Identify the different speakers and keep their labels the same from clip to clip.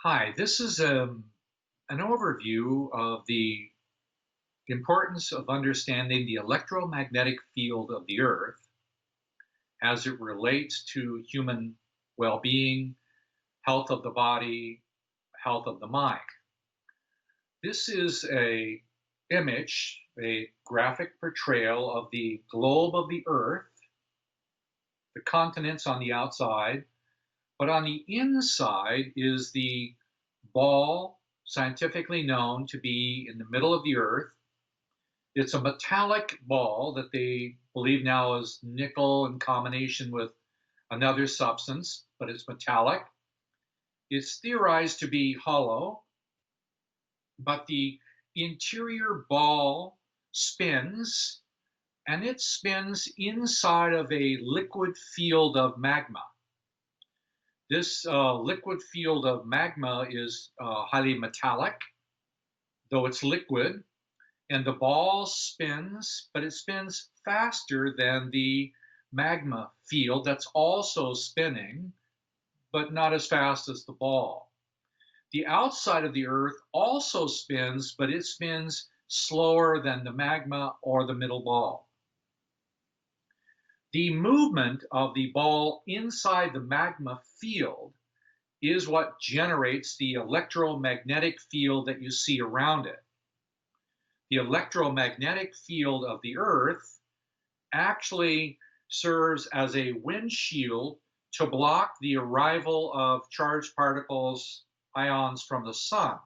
Speaker 1: Hi, this is an overview of the importance of understanding the electromagnetic field of the Earth as it relates to human well being, health of the body, health of the mind. This is a image, a graphic portrayal of the globe of the Earth, the continents on the outside, but on the inside is the ball, scientifically known to be in the middle of the Earth. It's a metallic ball that they believe now is nickel in combination with another substance, but it's metallic. It's theorized to be hollow, but the interior ball spins, and it spins inside of a liquid field of magma. This liquid field of magma is highly metallic, though it's liquid, and the ball spins, but it spins faster than the magma field that's also spinning, but not as fast as the ball. The outside of the Earth also spins, but it spins slower than the magma or the middle ball. The movement of the ball inside the magma field is what generates the electromagnetic field that you see around it. The electromagnetic field of the Earth actually serves as a windshield to block the arrival of charged particles, ions from the sun.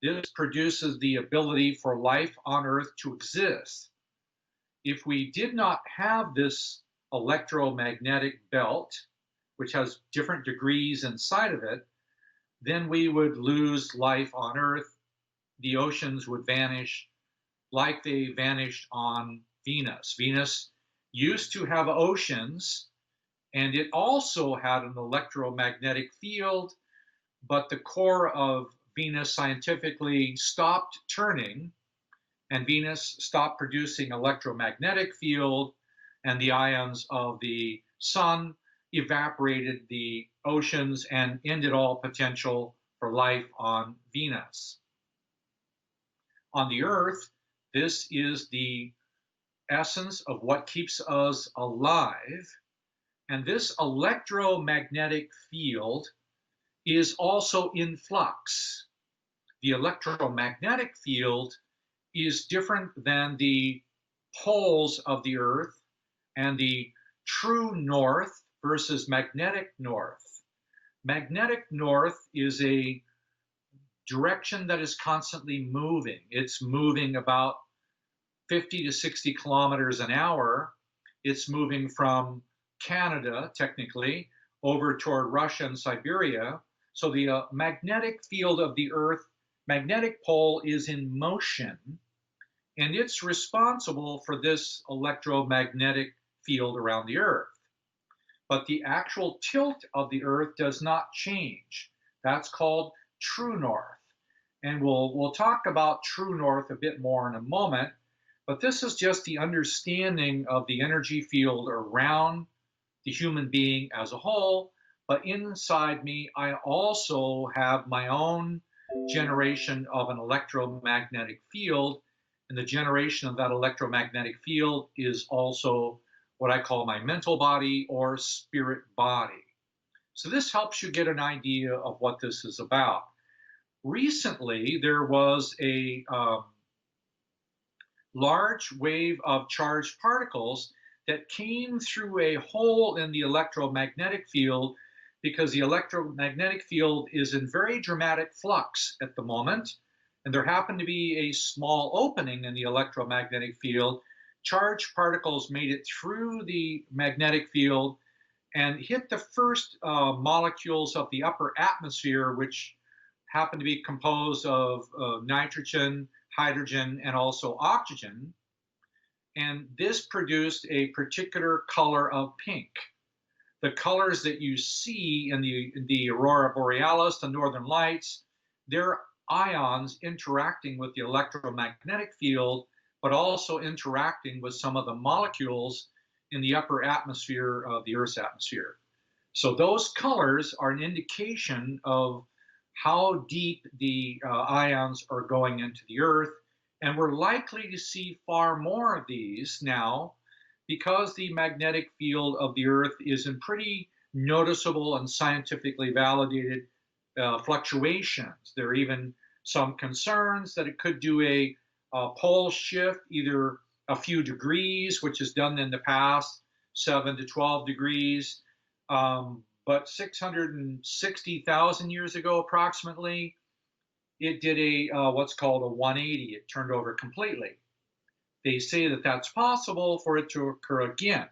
Speaker 1: This produces the ability for life on Earth to exist. If we did not have this electromagnetic belt, which has different degrees inside of it, then we would lose life on Earth. The oceans would vanish like they vanished on Venus. Venus used to have oceans, and it also had an electromagnetic field, but the core of Venus scientifically stopped turning, and Venus stopped producing electromagnetic field, and the ions of the sun evaporated the oceans and ended all potential for life on Venus. On the Earth, this is the essence of what keeps us alive. And this electromagnetic field is also in flux. The electromagnetic field is different than the poles of the Earth and the true north versus magnetic north. Magnetic north is a direction that is constantly moving. It's moving about 50 to 60 kilometers an hour. It's moving from Canada, technically, over toward Russia and Siberia. So the magnetic field of the Earth, magnetic pole is in motion, and it's responsible for this electromagnetic field around the Earth. But the actual tilt of the Earth does not change. That's called true north. And we'll talk about true north a bit more in a moment, but this is just the understanding of the energy field around the human being as a whole. But inside me, I also have my own generation of an electromagnetic field, and the generation of that electromagnetic field is also what I call my mental body or spirit body. So this helps you get an idea of what this is about. Recently, there was a large wave of charged particles that came through a hole in the electromagnetic field because the electromagnetic field is in very dramatic flux at the moment, and there happened to be a small opening in the electromagnetic field. Charged particles made it through the magnetic field and hit the first molecules of the upper atmosphere, which happen to be composed of nitrogen, hydrogen, and also oxygen. And this produced a particular color of pink. The colors that you see in the aurora borealis, the northern lights, they're ions interacting with the electromagnetic field, but also interacting with some of the molecules in the upper atmosphere of the Earth's atmosphere. So those colors are an indication of how deep the ions are going into the Earth. And we're likely to see far more of these now because the magnetic field of the Earth is in pretty noticeable and scientifically validated fluctuations. There are even some concerns that it could do a pole shift, either a few degrees, which is done in the past, 7 to 12 degrees. But 660,000 years ago, approximately, it did a what's called a 180. It turned over completely. They say that that's possible for it to occur again.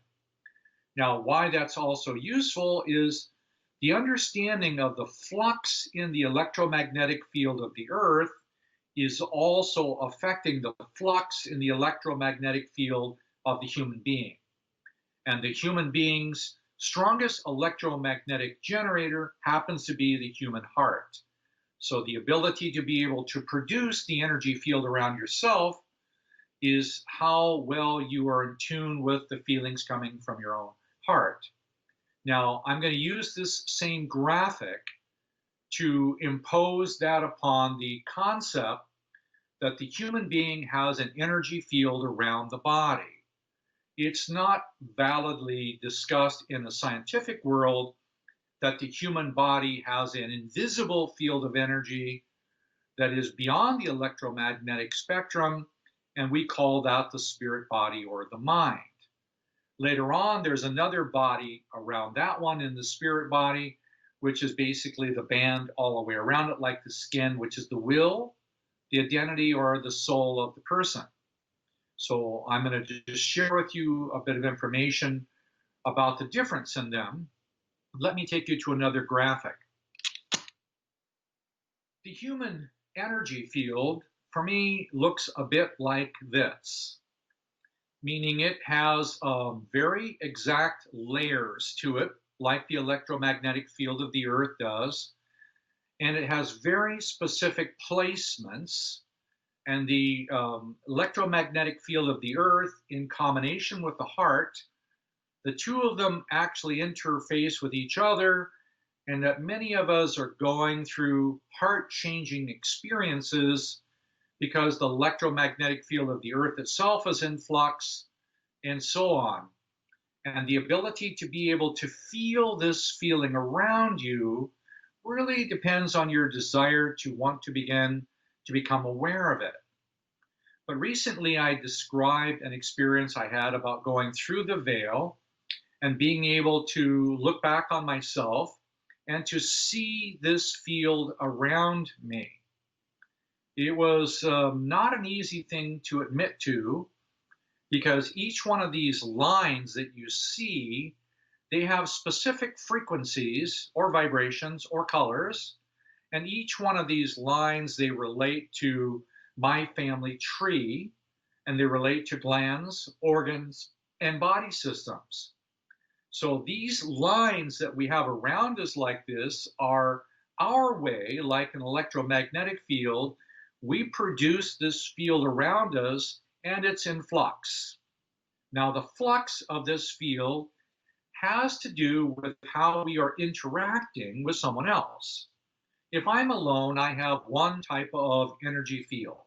Speaker 1: Now, why that's also useful is the understanding of the flux in the electromagnetic field of the Earth is also affecting the flux in the electromagnetic field of the human being. And the human being's strongest electromagnetic generator happens to be the human heart. So the ability to be able to produce the energy field around yourself is how well you are in tune with the feelings coming from your own heart. Now, I'm going to use this same graphic to impose that upon the concept that the human being has an energy field around the body. It's not validly discussed in the scientific world that the human body has an invisible field of energy that is beyond the electromagnetic spectrum, and we call that the spirit body or the mind. Later on, there's another body around that one in the spirit body, which is basically the band all the way around it, like the skin, which is the will, the identity, or the soul of the person. So I'm going to just share with you a bit of information about the difference in them. Let me take you to another graphic. The human energy field, for me, looks a bit like this, meaning it has very exact layers to it, like the electromagnetic field of the Earth does, and it has very specific placements. And the electromagnetic field of the Earth, in combination with the heart, the two of them actually interface with each other, and that many of us are going through heart-changing experiences because the electromagnetic field of the Earth itself is in flux, and so on. And the ability to be able to feel this feeling around you really depends on your desire to want to begin to become aware of it. But recently I described an experience I had about going through the veil and being able to look back on myself and to see this field around me. It was not an easy thing to admit to, because each one of these lines that you see, they have specific frequencies or vibrations or colors. And each one of these lines, they relate to my family tree, and they relate to glands, organs, and body systems. So these lines that we have around us like this are our way, like an electromagnetic field. We produce this field around us, and it's in flux. Now, the flux of this field has to do with how we are interacting with someone else. If I'm alone, I have one type of energy field.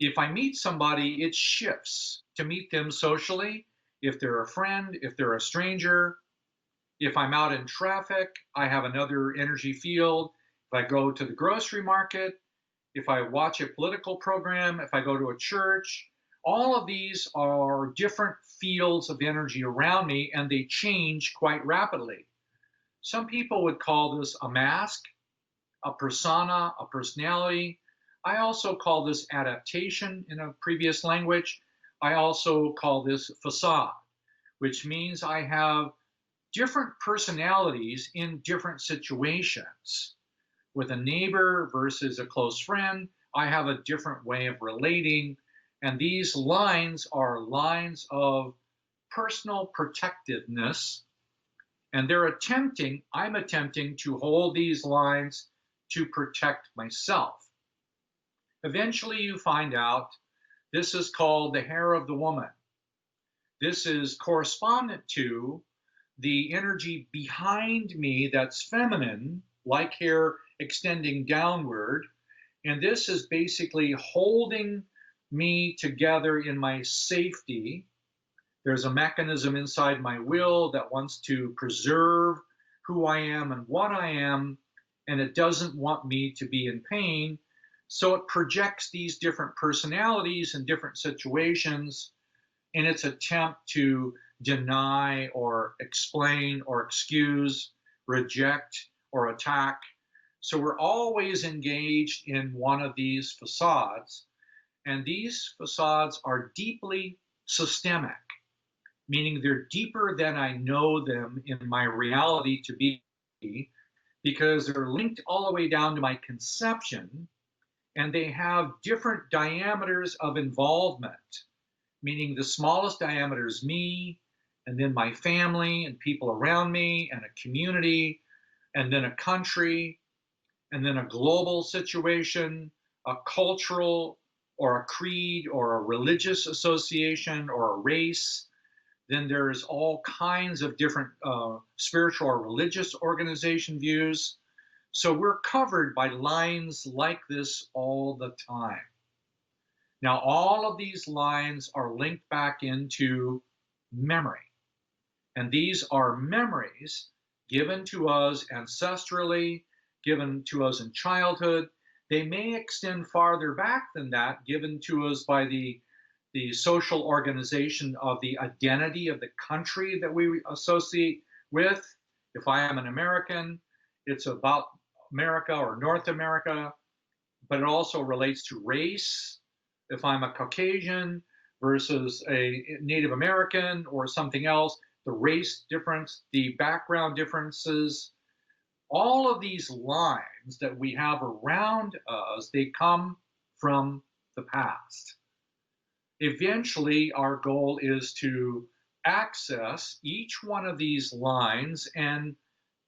Speaker 1: If I meet somebody, it shifts to meet them socially. If they're a friend, if they're a stranger. If I'm out in traffic, I have another energy field. If I go to the grocery market, if I watch a political program, if I go to a church, all of these are different fields of energy around me, and they change quite rapidly. Some people would call this a mask, a persona, a personality. I also call this adaptation in a previous language. I also call this facade, which means I have different personalities in different situations. With a neighbor versus a close friend, I have a different way of relating. And these lines are lines of personal protectiveness. And I'm attempting to hold these lines to protect myself. Eventually, you find out this is called the hair of the woman. This is correspondent to the energy behind me that's feminine, like hair extending downward. And this is basically holding me together in my safety. There's a mechanism inside my will that wants to preserve who I am and what I am, and it doesn't want me to be in pain. So it projects these different personalities in different situations in its attempt to deny or explain or excuse, reject or attack. So we're always engaged in one of these facades, and these facades are deeply systemic, meaning they're deeper than I know them in my reality to be, because they're linked all the way down to my conception, and they have different diameters of involvement, meaning the smallest diameter is me, and then my family and people around me, and a community, and then a country, and then a global situation, a cultural or a creed or a religious association or a race. Then there's all kinds of different spiritual or religious organization views. So we're covered by lines like this all the time. Now, all of these lines are linked back into memory. And these are memories given to us ancestrally, given to us in childhood. They may extend farther back than that, given to us by the social organization of the identity of the country that we associate with. If I am an American, it's about America or North America, but it also relates to race. If I'm a Caucasian versus a Native American or something else, the race difference, the background differences, all of these lines that we have around us, they come from the past. Eventually, our goal is to access each one of these lines and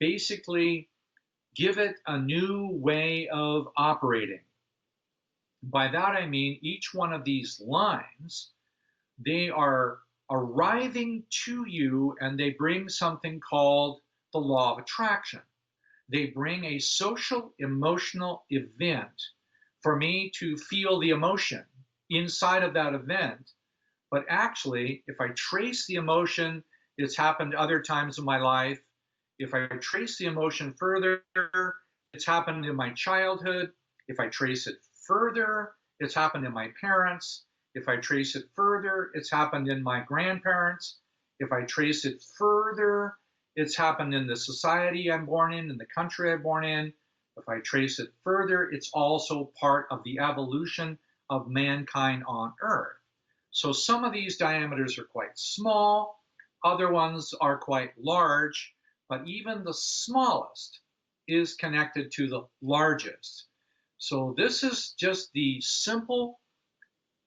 Speaker 1: basically give it a new way of operating. By that I mean each one of these lines, they are arriving to you and they bring something called the law of attraction. They bring a social emotional event for me to feel the emotion inside of that event. But actually, if I trace the emotion, it's happened other times in my life. If I trace the emotion further, it's happened in my childhood. If I trace it further, it's happened in my parents. If I trace it further, it's happened in my grandparents. If I trace it further, it's happened in the society I'm born in the country I'm born in. If I trace it further, it's also part of the evolution of mankind on Earth. So some of these diameters are quite small, other ones are quite large, but even the smallest is connected to the largest. So this is just the simple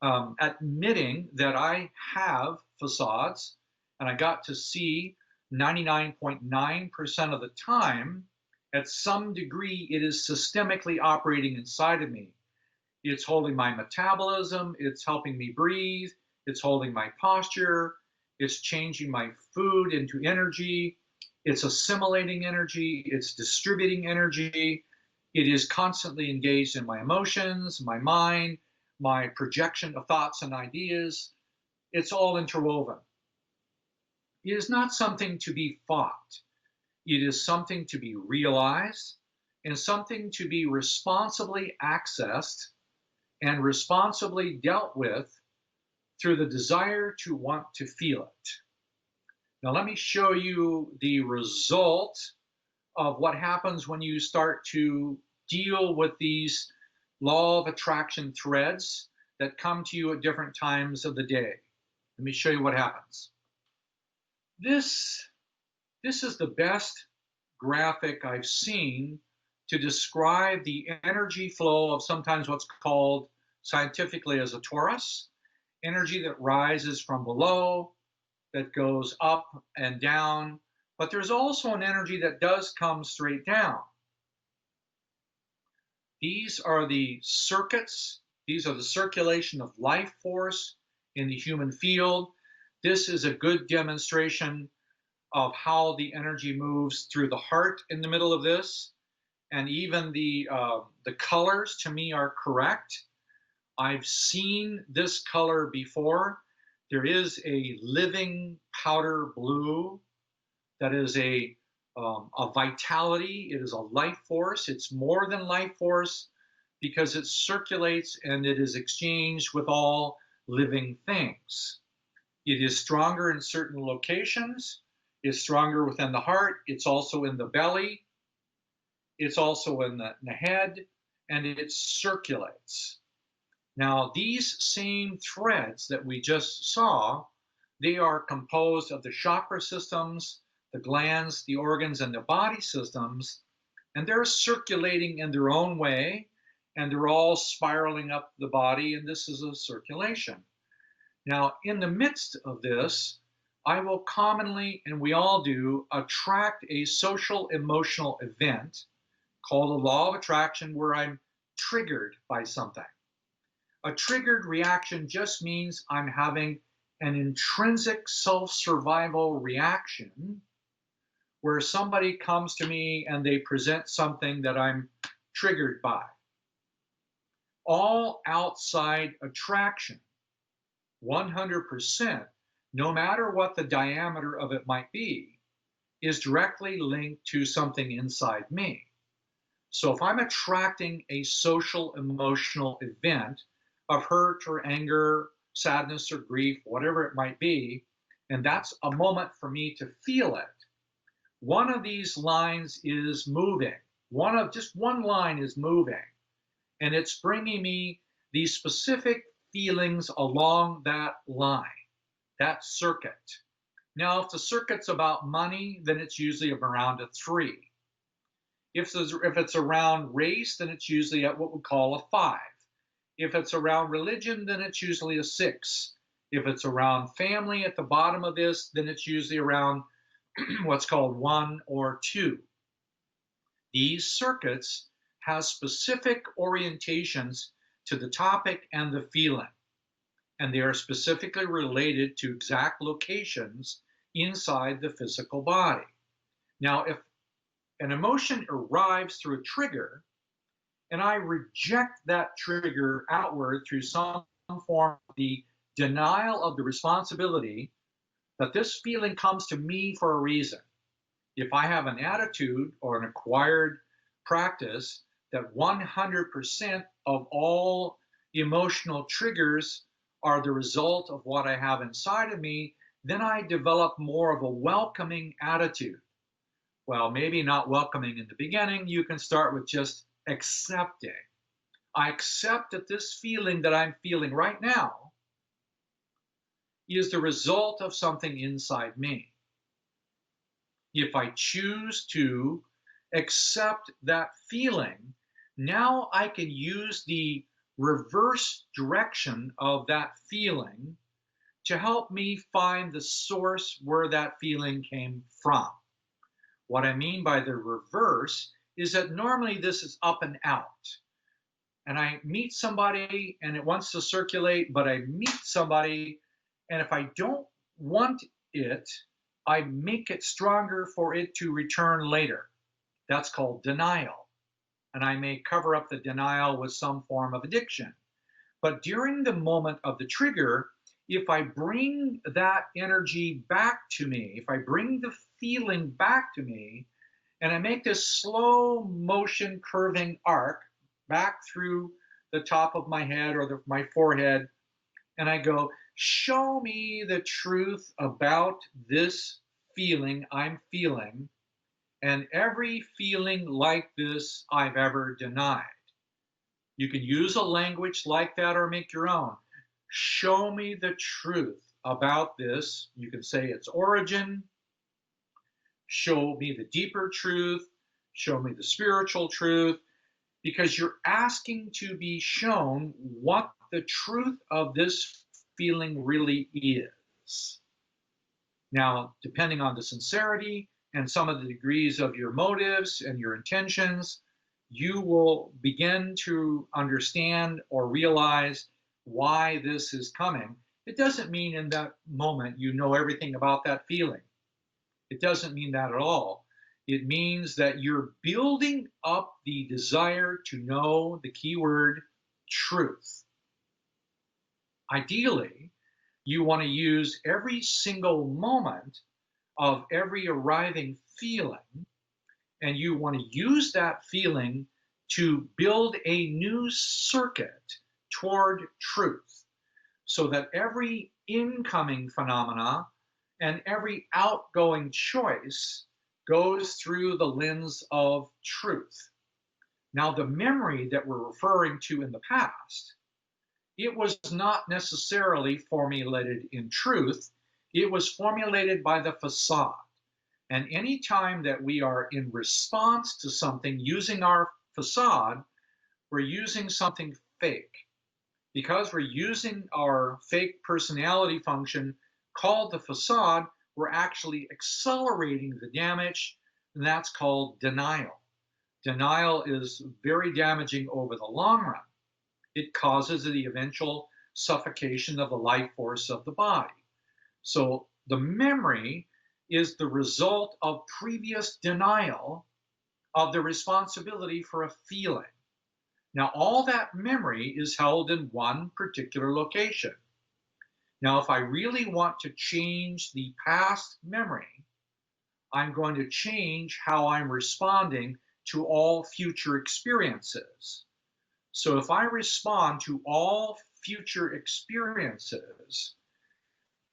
Speaker 1: admitting that I have facades, and I got to see 99.9% of the time, at some degree, it is systemically operating inside of me. It's holding my metabolism, it's helping me breathe, it's holding my posture, it's changing my food into energy, it's assimilating energy, it's distributing energy, it is constantly engaged in my emotions, my mind, my projection of thoughts and ideas. It's all interwoven. It is not something to be fought. It is something to be realized and something to be responsibly accessed and responsibly dealt with through the desire to want to feel it. Now, let me show you the result of what happens when you start to deal with these law of attraction threads that come to you at different times of the day. Let me show you what happens. This is the best graphic I've seen to describe the energy flow of sometimes what's called scientifically as a torus, energy that rises from below, that goes up and down, but there's also an energy that does come straight down. These are the circuits, these are the circulation of life force in the human field. This is a good demonstration of how the energy moves through the heart in the middle of this. and even the colors to me are correct. I've seen this color before. There is a living powder blue that is a vitality. It is a life force. It's more than life force because it circulates and it is exchanged with all living things. It is stronger in certain locations. It's stronger within the heart. It's also in the belly. It's also in the head, and it circulates. Now, these same threads that we just saw, they are composed of the chakra systems, the glands, the organs, and the body systems, and they're circulating in their own way, and they're all spiraling up the body, and this is a circulation. Now, in the midst of this, I will commonly, and we all do, attract a social emotional event called a law of attraction where I'm triggered by something. A triggered reaction just means I'm having an intrinsic self-survival reaction where somebody comes to me and they present something that I'm triggered by. All outside attraction, 100%, no matter what the diameter of it might be, is directly linked to something inside me. So if I'm attracting a social emotional event of hurt or anger, sadness or grief, whatever it might be, and that's a moment for me to feel it, one of these lines is moving. Just one line is moving, and it's bringing me these specific feelings along that line, that circuit. Now, if the circuit's about money, then it's usually around a 3. If it's around race, then it's usually at what we call a 5. If it's around religion, then it's usually a 6. If it's around family at the bottom of this, then it's usually around what's called 1 or 2. These circuits have specific orientations to the topic and the feeling, and they are specifically related to exact locations inside the physical body. Now, if an emotion arrives through a trigger, and I reject that trigger outward through some form of the denial of the responsibility that this feeling comes to me for a reason. If I have an attitude or an acquired practice that 100% of all emotional triggers are the result of what I have inside of me, then I develop more of a welcoming attitude. Well, maybe not welcoming in the beginning. You can start with just accepting. I accept that this feeling that I'm feeling right now is the result of something inside me. If I choose to accept that feeling, now I can use the reverse direction of that feeling to help me find the source where that feeling came from. What I mean by the reverse is that normally this is up and out. And I meet somebody and it wants to circulate, but I meet somebody, and if I don't want it, I make it stronger for it to return later. That's called denial. And I may cover up the denial with some form of addiction. But during the moment of the trigger, if I bring that energy back to me, if I bring the feeling back to me, and I make this slow motion curving arc back through the top of my head or my forehead, and I go, show me the truth about this feeling I'm feeling, and every feeling like this I've ever denied. You can use a language like that or make your own. Show me the truth about this. You can say its origin. Show me the deeper truth. Show me the spiritual truth. Because you're asking to be shown what the truth of this feeling really is. Now, depending on the sincerity and some of the degrees of your motives and your intentions, you will begin to understand or realize why this is coming. It doesn't mean in that moment you know everything about that feeling. It doesn't mean that at all. It means that you're building up the desire to know the keyword truth. Ideally, you want to use every single moment of every arriving feeling, and you want to use that feeling to build a new circuit toward truth, so that every incoming phenomena and every outgoing choice goes through the lens of truth. Now, the memory that we're referring to in the past, it was not necessarily formulated in truth, it was formulated by the facade. And any time that we are in response to something using our facade, we're using something fake. Because we're using our fake personality function called the facade, we're actually accelerating the damage, and that's called denial. Denial is very damaging over the long run. It causes the eventual suffocation of the life force of the body. So the memory is the result of previous denial of the responsibility for a feeling. Now, all that memory is held in one particular location. Now, if I really want to change the past memory, I'm going to change how I'm responding to all future experiences. So if I respond to all future experiences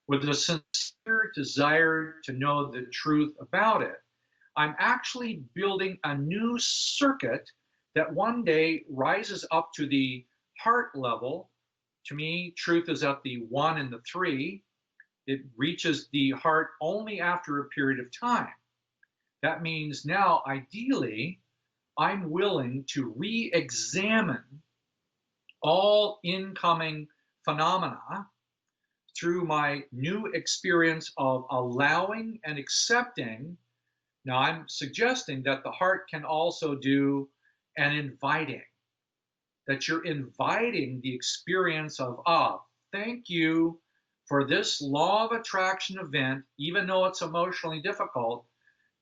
Speaker 1: with a sincere desire to know the truth about it, I'm actually building a new circuit that one day rises up to the heart level. To me, truth is at the 1 and the 3. It reaches the heart only after a period of time. That means now, ideally, I'm willing to re-examine all incoming phenomena through my new experience of allowing and accepting. Now, I'm suggesting that the heart can also do an inviting, that you're inviting the experience of, thank you for this law of attraction event, even though it's emotionally difficult,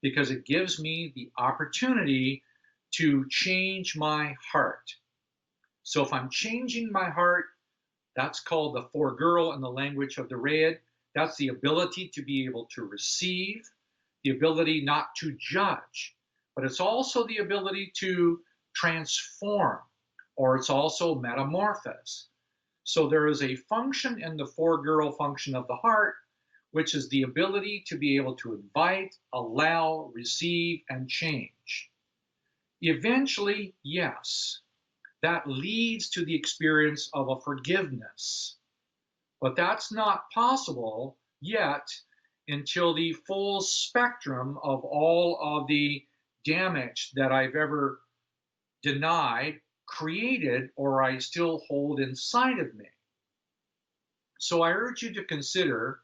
Speaker 1: because it gives me the opportunity to change my heart. So if I'm changing my heart, that's called the forgirl in the language of the Rayid. That's the ability to be able to receive, the ability not to judge, but it's also the ability to transform, or it's also metamorphose. So there is a function in the forgirl function of the heart, which is the ability to be able to invite, allow, receive, and change. Eventually, yes, that leads to the experience of a forgiveness. But that's not possible yet until the full spectrum of all of the damage that I've ever denied, created, or I still hold inside of me. So I urge you to consider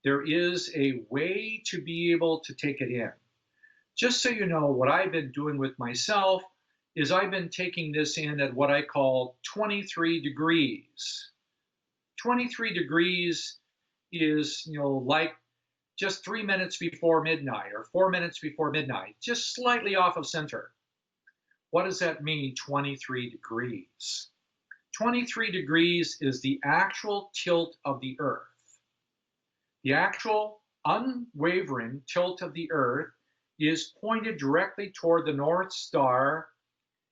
Speaker 1: there is a way to be able to take it in. Just so you know, what I've been doing with myself is I've been taking this in at what I call 23 degrees. 23 degrees is, like just 3 minutes before midnight or 4 minutes before midnight, just slightly off of center. What does that mean, 23 degrees? 23 degrees is the actual tilt of the Earth. The actual unwavering tilt of the Earth is pointed directly toward the North Star,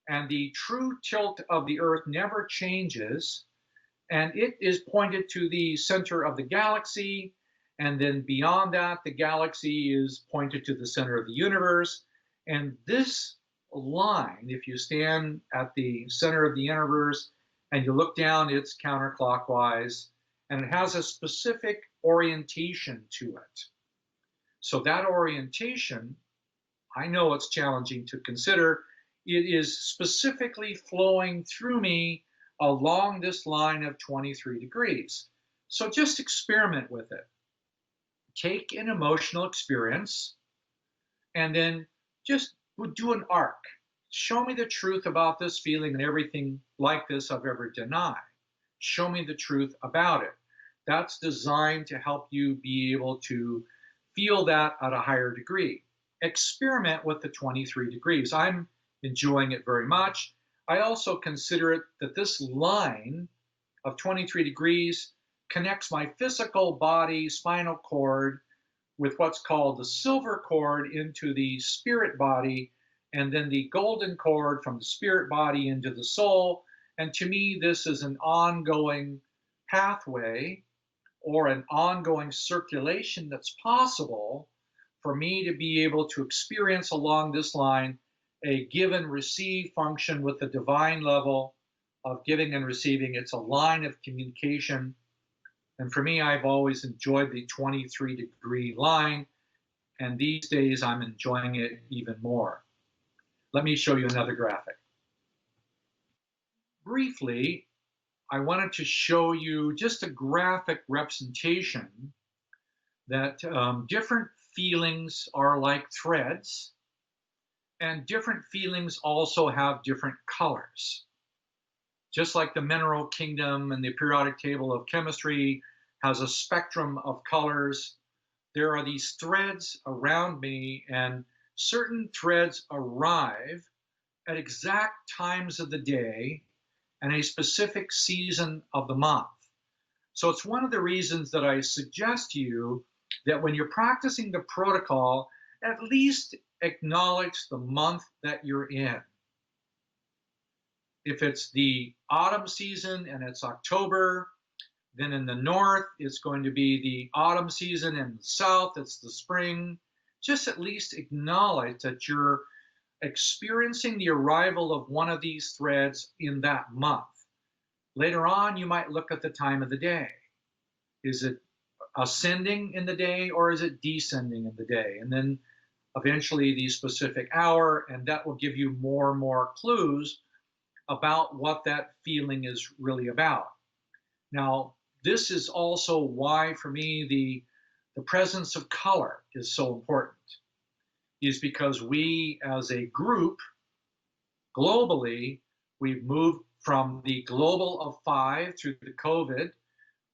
Speaker 1: and the true tilt of the Earth never changes, and it is pointed to the center of the galaxy, and then beyond that, the galaxy is pointed to the center of the universe. And this line, if you stand at the center of the universe and you look down, it's counterclockwise, and it has a specific orientation to it. So that orientation, I know it's challenging to consider. It is specifically flowing through me along this line of 23 degrees. So just experiment with it. Take an emotional experience and then just do an arc. Show me the truth about this feeling and everything like this I've ever denied. Show me the truth about it. That's designed to help you be able to feel that at a higher degree. experiment with the 23 degrees. I'm enjoying it very much. I also consider it that this line of 23 degrees connects my physical body, spinal cord, with what's called the silver cord into the spirit body, and then the golden cord from the spirit body into the soul. And to me, this is an ongoing pathway or an ongoing circulation that's possible for me to be able to experience along this line a give and receive function with the divine level of giving and receiving. It's a line of communication. And for me, I've always enjoyed the 23-degree line. And these days, I'm enjoying it even more. Let me show you another graphic. Briefly, I wanted to show you just a graphic representation that different feelings are like threads, and different feelings also have different colors. Just like the mineral kingdom and the periodic table of chemistry has a spectrum of colors, there are these threads around me, and certain threads arrive at exact times of the day and a specific season of the month. So it's one of the reasons that I suggest to you that when you're practicing the protocol, at least acknowledge the month that you're in. If it's the autumn season and it's October, then in the north, it's going to be the autumn season, and in the south, it's the spring. Just at least acknowledge that you're experiencing the arrival of one of these threads in that month. Later on, you might look at the time of the day. Is it ascending in the day or is it descending in the day? And then eventually the specific hour, and that will give you more and more clues about what that feeling is really about. Now, this is also why, for me, the presence of color is so important, is because we as a group, globally, we've moved from the global of 5 through the COVID.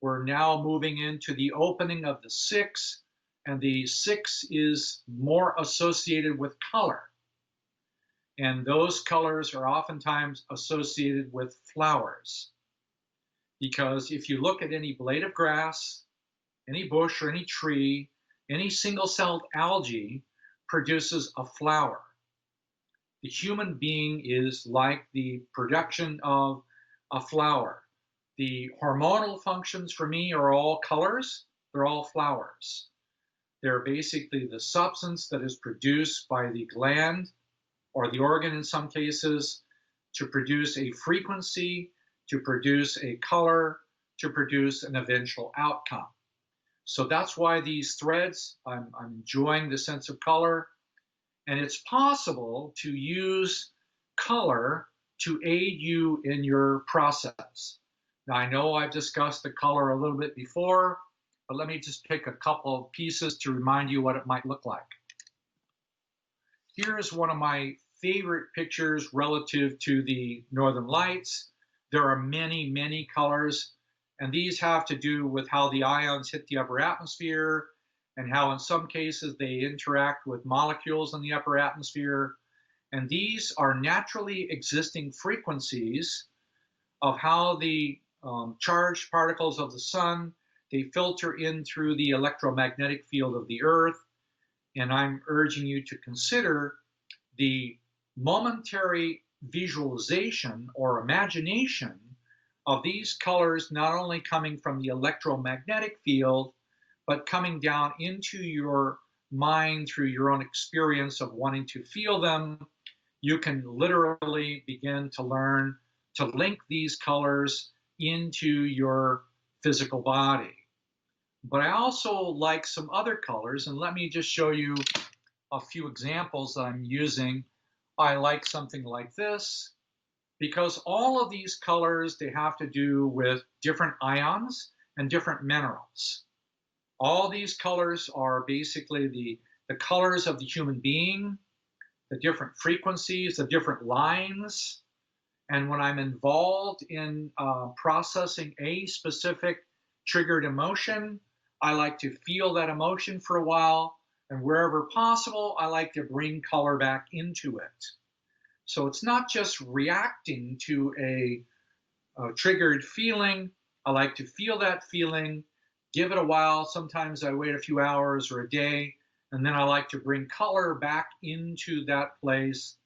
Speaker 1: We're now moving into the opening of the 6, and the 6 is more associated with color. And those colors are oftentimes associated with flowers. Because if you look at any blade of grass, any bush or any tree, any single-celled algae produces a flower. The human being is like the production of a flower. The hormonal functions for me are all colors, they're all flowers. They're basically the substance that is produced by the gland or the organ in some cases to produce a frequency, to produce a color, to produce an eventual outcome. So that's why these threads, I'm enjoying the sense of color. And it's possible to use color to aid you in your process. Now, I know I've discussed the color a little bit before, but let me just pick a couple of pieces to remind you what it might look like. Here's one of my favorite pictures relative to the Northern Lights. There are many, many colors, and these have to do with how the ions hit the upper atmosphere and how in some cases they interact with molecules in the upper atmosphere. And these are naturally existing frequencies of how the charged particles of the sun, they filter in through the electromagnetic field of the earth. And I'm urging you to consider the momentary visualization or imagination of these colors not only coming from the electromagnetic field, but coming down into your mind through your own experience of wanting to feel them. You can literally begin to learn to link these colors into your physical body. But I also like some other colors, and let me just show you a few examples that I'm using. I like something like this, because all of these colors, they have to do with different ions and different minerals. All these colors are basically the colors of the human being, the different frequencies, the different lines. And when I'm involved in processing a specific triggered emotion, I like to feel that emotion for a while, And wherever possible, I like to bring color back into it. So it's not just reacting to a triggered feeling. I like to feel that feeling, give it a while. Sometimes I wait a few hours or a day, and then I like to bring color back into that place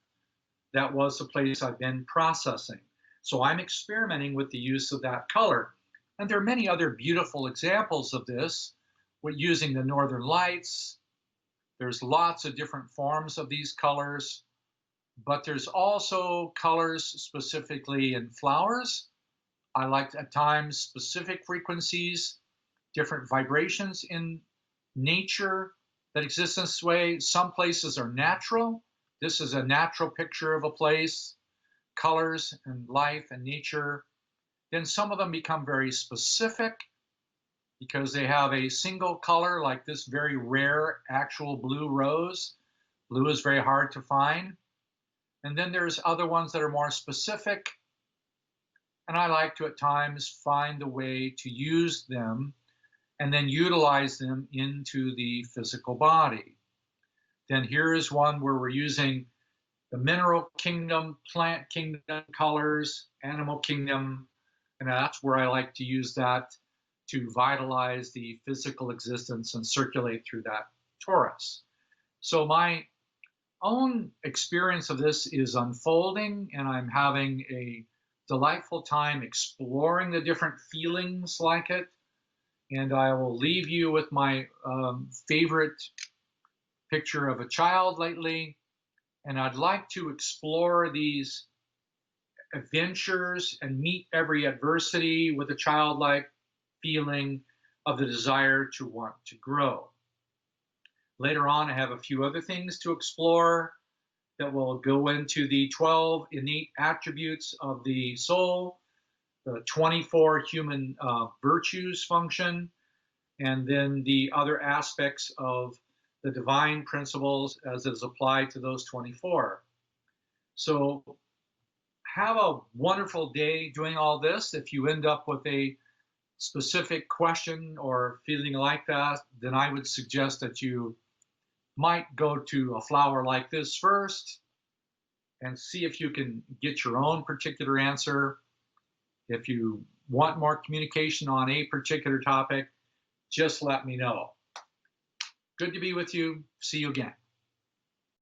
Speaker 1: that was the place I've been processing. So I'm experimenting with the use of that color. And there are many other beautiful examples of this. We're using the northern lights. There's lots of different forms of these colors, but there's also colors specifically in flowers. I like at times specific frequencies, different vibrations in nature that exist in this way. Some places are natural. This is a natural picture of a place, colors and life and nature. Then some of them become very specific because they have a single color, like this very rare actual blue rose. Blue is very hard to find. And then there's other ones that are more specific. And I like to at times find a way to use them and then utilize them into the physical body. Then here is one where we're using the mineral kingdom, plant kingdom colors, animal kingdom, and that's where I like to use that to vitalize the physical existence and circulate through that torus. So my own experience of this is unfolding, and I'm having a delightful time exploring the different feelings like it. And I will leave you with my favorite picture of a child lately. And I'd like to explore these adventures and meet every adversity with a childlike feeling of the desire to want to grow. Later on, I have a few other things to explore that will go into the 12 innate attributes of the soul, the 24 human virtues function, and then the other aspects of the divine principles as it is applied to those 24. So have a wonderful day doing all this. If you end up with a specific question or feeling like that, then I would suggest that you might go to a flower like this first and see if you can get your own particular answer. If you want more communication on a particular topic, just let me know. Good to be with you. See you again.